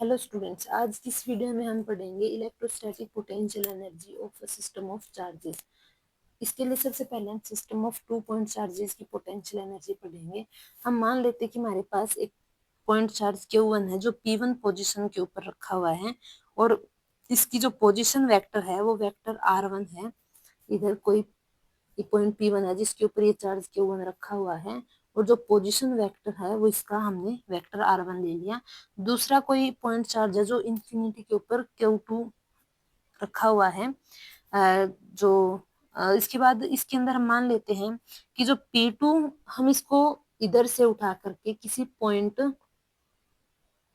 Hello students, आज इस video में हम पढ़ेंगे electrostatic potential energy of a system of charges. इसके लिए सबसे पहले हम सिस्टम ऑफ 2 पॉइंट चार्जेस की पोटेंशियल एनर्जी पढ़ेंगे। हम मान लेते हैं कि हमारे पास एक पॉइंट चार्ज Q1 है जो P1 पोजीशन के ऊपर रखा हुआ है और इसकी जो पोजीशन वेक्टर है वो वेक्टर R1 है। इधर कोई पॉइंट P1 है जिसके ऊपर ये चार्ज Q1 रखा हुआ है और जो पोजीशन वेक्टर है वो इसका हमने वेक्टर R1 ले लिया। दूसरा कोई पॉइंट चार्ज है जो इंफिनिटी के ऊपर Q2 रखा हुआ है। इसके बाद इसके अंदर हम मान लेते हैं कि जो P2 हम इसको इधर से उठा करके किसी पॉइंट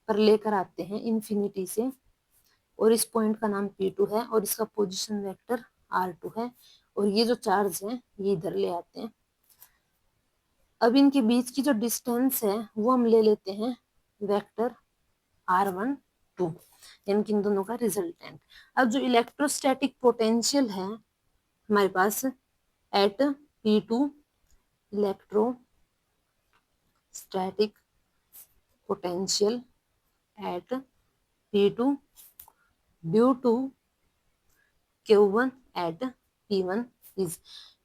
पर लेकर आते हैं इंफिनिटी से और इस पॉइंट का नाम P2 है और इसका पोजीशन वेक्टर R2 है और ये जो चार्ज है ये इधर ले आते हैं। अब इनके बीच की जो डिस्टेंस है वो हम ले लेते हैं वेक्टर R1 2, यानी कि इन दोनों का रिजल्टेंट। अब जो इलेक्ट्रोस्टैटिक पोटेंशियल है हमारे पास at P2, electrostatic potential at P2 due to Q1 at P1 is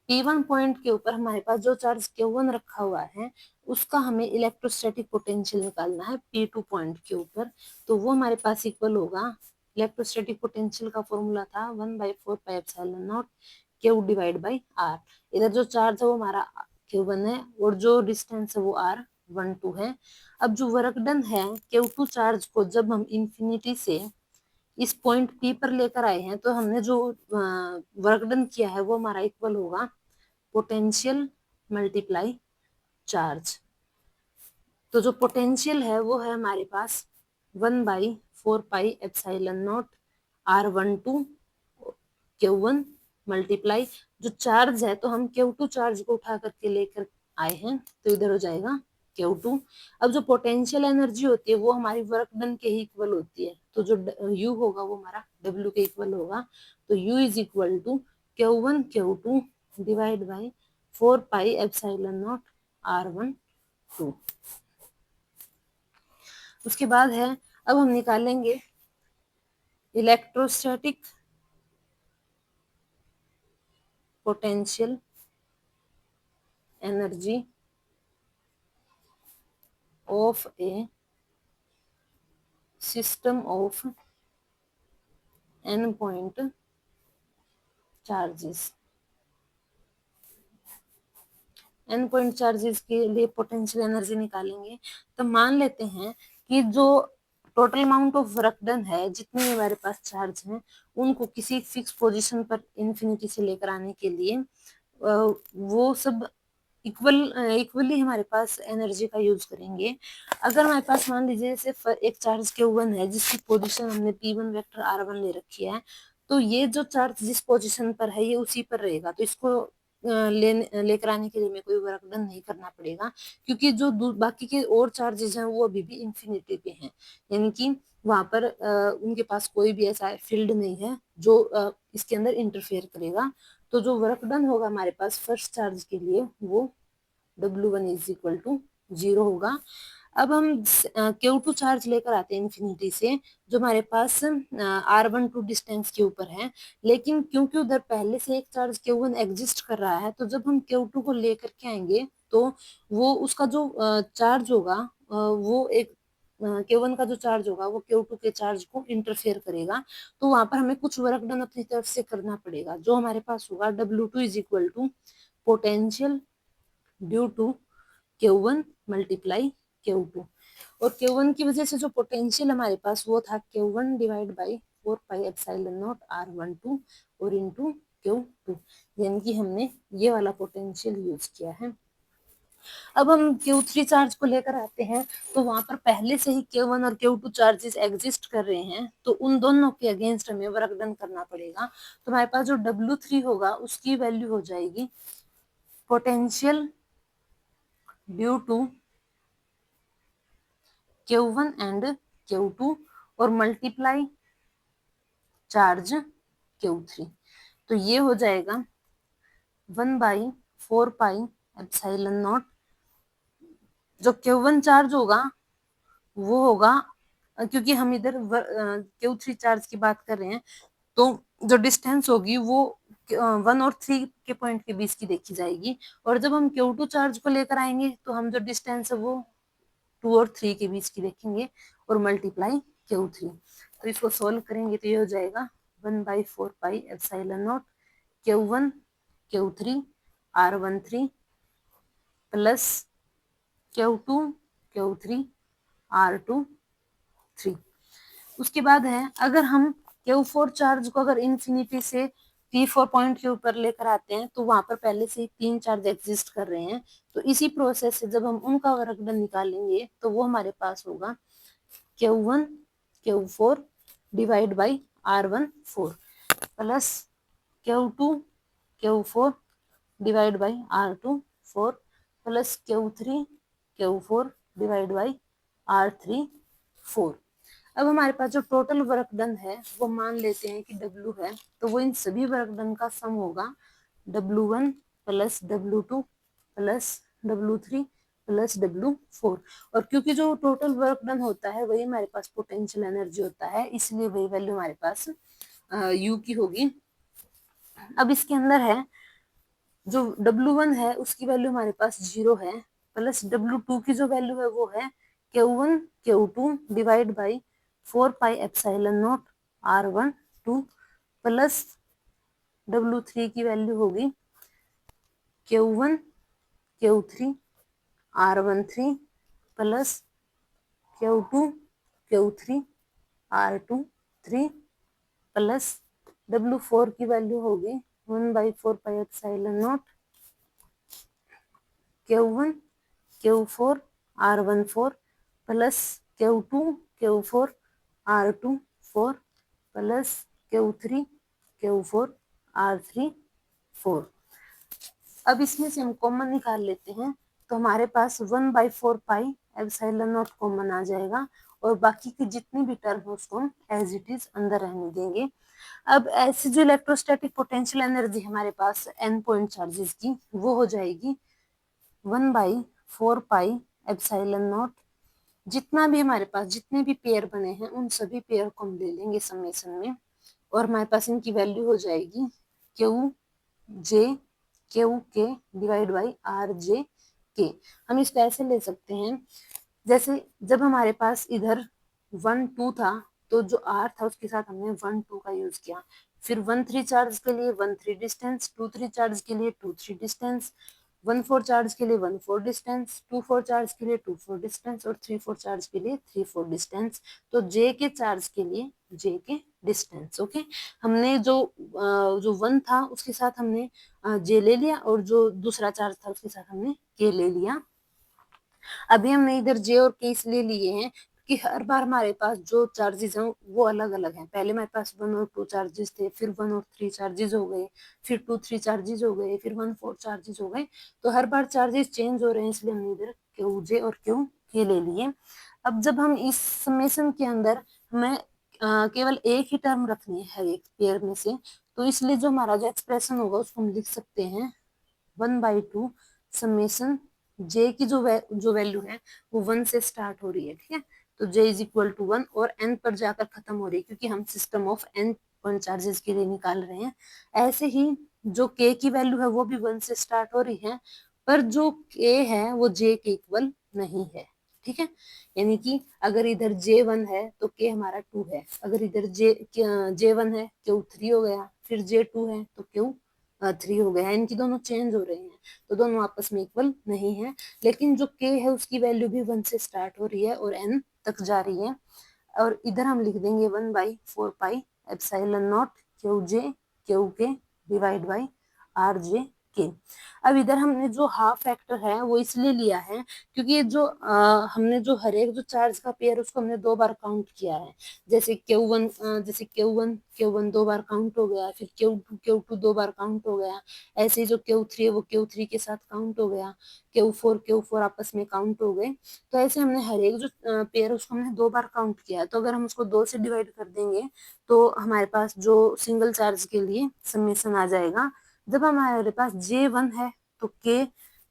P1 point के ऊपर हमारे पास जो चार्ज Q1 रखा हुआ है उसका हमें इलेक्ट्रोस्टैटिक पोटेंशियल निकालना है P2 पॉइंट के ऊपर। तो वो हमारे पास इक्वल होगा, इलेक्ट्रोस्टैटिक पोटेंशियल का फॉर्मूला था 1/4πε0 Q डिवाइड बाई R। इधर जो चार्ज है वो हमारा Q1 है और जो डिस्टेंस है वो R12 है। अब जो वर्क डन है Q2 चार्ज को जब हम इंफिनिटी से इस पॉइंट P पर लेकर आए हैं तो हमने जो वर्क डन किया है वो हमारा इक्वल होगा पोटेंशियल मल्टीप्लाई चार्ज। तो जो पोटेंशियल है वो है हमारे पास 1/4πε0 R12 Q1 मल्टीप्लाई जो चार्ज है, तो हम Q2 चार्ज को उठा करके लेकर आए हैं तो इधर हो जाएगा Q2। अब जो पोटेंशियल एनर्जी होती है वो हमारी वर्क डन के ही इक्वल होती है, तो जो U होगा वो हमारा W के इक्वल होगा। तो U is equal to Q1 Q2 divide by 4πε0 R1 2। उसके बाद है, अब हम निकालेंगे electrostatic potential energy of a system of n point charges. n point charges के लिए पोटेंशियल एनर्जी निकालेंगे तो मान लेते हैं कि जो total amount of work done है, जितने भी हमारे पास चार्ज हैं उनको किसी फिक्स पोजीशन पर इन्फिनिटी से लेकर आने के लिए वो सब इक्वली हमारे पास एनर्जी का यूज करेंगे। अगर हमारे पास मान लीजिए सिर्फ एक चार्ज Q1 है जिसकी पोजीशन हमने P1 वेक्टर R1 ले रखी है, तो ये जो चार्ज जिस पोजीशन पर है ये उसी पर रहेगा, तो इसको लेकर आने के लिए हमें कोई वर्क डन नहीं करना पड़ेगा क्योंकि जो बाकी के और चार्जेस हैं वो अभी भी इंफिनिटी पे हैं, यानी कि वहां पर उनके पास कोई भी ऐसा फील्ड नहीं है जो इसके अंदर इंटरफेयर करेगा। तो जो वर्क डन होगा हमारे पास फर्स्ट चार्ज के लिए वो W1 इज इक्वल टू 0 होगा। अब हम Q2 चार्ज लेकर आते हैं इन्फिनिटी से जो हमारे पास R12 डिस्टेंस के ऊपर है, लेकिन क्योंकि उधर पहले से एक चार्ज Q1 एग्जिस्ट कर रहा है तो जब हम Q2 को लेकर के आएंगे तो वो उसका जो चार्ज होगा वो एक Q1 का जो चार्ज होगा वो Q2 के चार्ज को इंटरफेयर करेगा। तो वहां पर हमें कुछ वर्क डन अपनी तरफ से करना पड़ेगा जो हमारे पास होगा W2 is equal to potential due to Q1 multiply Q2। और Q1 की वजह से जो पोटेंशियल हमारे पास वो था Q1 डिवाइड बाई 4πε0 R12 और इंटू Q2, यानी कि हमने ये वाला पोटेंशियल यूज किया है। अब हम Q3 चार्ज को लेकर आते हैं तो वहां पर पहले से ही Q1 और Q2 चार्जेस एग्जिस्ट कर रहे हैं, तो उन दोनों के अगेंस्ट हमें वर्क डन करना पड़ेगा। तो हमारे पास जो W3 होगा उसकी वैल्यू हो जाएगी potential due to Q1 and Q2 और मल्टीप्लाई चार्ज Q3। तो ये हो जाएगा 1/4πε0। जो Q1 चार्ज होगा वो होगा क्योंकि हम इधर Q3 चार्ज की बात कर रहे हैं, तो जो डिस्टेंस होगी वो 1 और 3 के पॉइंट के बीच की देखी जाएगी, और जब हम Q2 चार्ज को लेकर आएंगे तो हम जो डिस्टेंस है वो 2 और 3 के बीच की देखेंगे और मल्टीप्लाई Q3। तो इसको सोल्व करेंगे तो ये हो जाएगा 1/4πε0 Q1 Q3 R13 plus Q2 Q3 R23। उसके बाद है, अगर हम Q4 चार्ज को अगर इन्फिनिटी से P4 पॉइंट के ऊपर लेकर आते हैं तो वहां पर पहले से ही 3 चार्ज एग्जिस्ट कर रहे हैं, तो इसी प्रोसेस से जब हम उनका वर्क डन निकालेंगे तो वो हमारे पास होगा Q1 Q4 divide by R14 plus Q2 Q4 divide by R24 plus Q3 Q4 divide by R34। अब हमारे पास जो टोटल वर्क डन है वो मान लेते हैं कि W है, तो वो इन सभी वर्क डन का सम होगा W1 plus W2 plus W3 plus W4। और क्योंकि जो टोटल वर्क डन होता है वही हमारे पास पोटेंशियल एनर्जी होता है, इसलिए वही वैल्यू हमारे पास U की होगी। अब इसके अंदर है जो W1 है उसकी वैल्यू हमारे पास 0 है, प्लस W2 की जो वैल्यू है वो है Q1 Q2 divide by 4πε0 R12 plus W3 की वैल्यू होगी Q1 Q3 R13 plus Q2 Q3 R23 plus W4 की वैल्यू होगी 1/4πε0 Q1 Q4 R14 plus Q2 Q4 R24 plus Q3 Q4 R34। अब इसमें से हम कॉमन निकाल लेते हैं, तो हमारे पास 1/4πε0 कॉमन आ जाएगा, और बाकी की जितनी भी टर्म है उसको हम एज इट इज अंदर रहने देंगे। अब ऐसी जो इलेक्ट्रोस्टैटिक पोटेंशियल एनर्जी हमारे पास n पॉइंट चार्जेस की, वो हो जाएगी 1/4πε0, जितना भी हमारे पास जितने भी पेयर बने हैं उन सभी पेयर को हम ले लेंगे समेशन में, और हमारे पास इनकी वैल्यू हो जाएगी QJ डिवाइड बाई RJ। हम इसको ऐसे ले सकते हैं, जैसे जब हमारे पास इधर 1 2 था तो जो R था उसके साथ हमने 1 2 का यूज किया, फिर 1 3 चार्ज के लिए 1 3 डिस्टेंस, 2 3 चार्ज के लिए 2 3 डिस्टेंस, 1 4 चार्ज के लिए 1 4 डिस्टेंस, 2 4 चार्ज के लिए 2 4 डिस्टेंस, और 3 4 चार्ज के लिए 3 4 डिस्टेंस। तो J के चार्ज के लिए J के डिस्टेंस। ओके, हमने जो 1 था उसके साथ हमने J ले लिया, और जो दूसरा चार्ज था उसके साथ हमने K ले लिया। अभी हमने इधर J और K इसलिए लिए हैं कि हर बार हमारे पास जो चार्जेस हैं वो अलग अलग हैं। पहले हमारे पास 1 और 2 चार्जेस थे, फिर 1 और 3 चार्जेस हो गए, फिर 2 3 चार्जेस हो गए, फिर 1 4 चार्जेस हो गए। तो हर बार चार्जेस चेंज हो रहे हैं, इसलिए हमने इधर QJ और QK ले लिए। अब जब हम इस समेशन के अंदर हमें केवल एक ही टर्म रखनी है हर एक पेयर में से, तो इसलिए जो हमारा जो एक्सप्रेशन होगा उसको हम लिख सकते हैं 1/2 समेशन J की जो वैल्यू है वो 1 से स्टार्ट हो रही है, ठीक है, तो J इज इक्वल टू 1 और n पर जाकर खत्म हो रही है, क्योंकि हम system of n point charges के लिए निकाल रहे हैं। ऐसे ही जो K की वैल्यू है वो भी 1 से स्टार्ट हो रही है, पर जो K है वो J के इक्वल नहीं है, ठीक है। यानी कि अगर इधर J1 है तो K हमारा 2 है, अगर इधर J1 है Q3 हो गया, फिर J2 है तो Q3 हो गया, इनकी दोनों चेंज हो रहे हैं, तो दोनों आपस में इक्वल नहीं है। लेकिन जो K है उसकी वैल्यू भी 1 से स्टार्ट हो रही है और n तक जा रही है, और इधर हम लिख देंगे 1/4πε0 QJ QK divide by RJ K। अब इधर हमने जो हाफ फैक्टर है वो इसलिए लिया है क्योंकि ये जो हमने जो हर एक जो चार्ज का पेयर उसको हमने 2 बार काउंट किया है। जैसे Q1 2 बार काउंट हो गया, फिर Q2 2 बार काउंट हो गया, ऐसे ही जो Q3 है वो Q3 के साथ काउंट हो गया, Q4 आपस में काउंट हो गए। तो ऐसे हमने हर एक जो पेयर उसको हमने 2 बार काउंट किया, तो अगर हम उसको 2 से डिवाइड कर देंगे तो हमारे पास जो सिंगल चार्ज के लिए समेशन आ जाएगा। जब हमारे पास J1 है तो K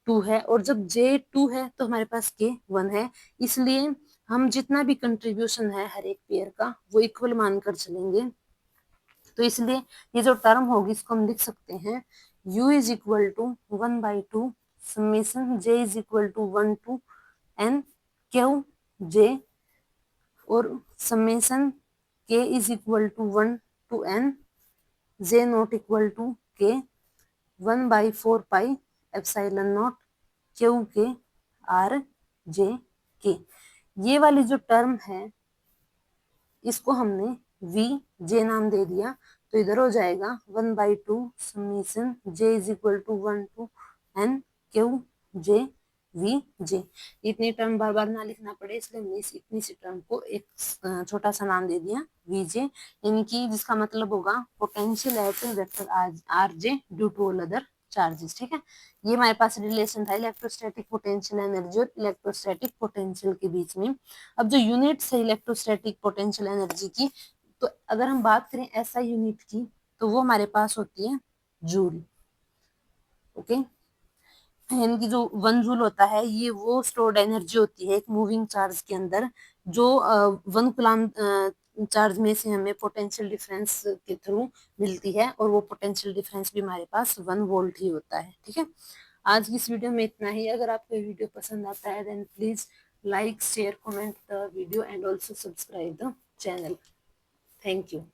2 है, और जब J2 है तो हमारे पास K 1 है, इसलिए हम जितना भी कंट्रीब्यूशन है हर एक पेयर का वो इक्वल मानकर चलेंगे। तो इसलिए ये जो टर्म होगी इसको हम लिख सकते हैं u is equal to 1/2 summation j is equal to 1 to n Q J, और summation k is equal to 1 to n j not equal to k 1/4 pi epsilon naught Q K R J K. ये वाली जो term है इसको हमने we जे नाम दे दिया, तो इधर हो जाएगा 1/2 summation J is equal to 1 to n Q J V J. इतनी टर्म बार बार ना लिखना पड़े इसलिए हमने इतनी सी टर्म को एक छोटा सा नाम दे दिया वी जे, यानी कि जिसका मतलब होगा potential at vector R J due to all other charges. ठीक है, ये हमारे पास रिलेशन था इलेक्ट्रोस्टैटिक पोटेंशियल एनर्जी और इलेक्ट्रोस्टैटिक पोटेंशियल के बीच में। अब जो यूनिट्स है इलेक्ट्रोस्टैटिक पोटेंशियल एनर्जी की, तो अगर हम बात करें एसआई यूनिट की तो वो हमारे पास होती है जूल। ओके, यानी कि जो 1 जूल होता है ये वो स्टोर्ड एनर्जी होती है एक मूविंग चार्ज के अंदर, जो 1 कूलम चार्ज में से हमें पोटेंशियल डिफरेंस के थ्रू मिलती है, और वो पोटेंशियल डिफरेंस भी हमारे पास 1 वोल्ट ही होता है। ठीक है, आज की इस वीडियो में इतना ही। अगर आपको ये वीडियो पसंद आता है then please like share comment the video and also subscribe the channel. Thank you.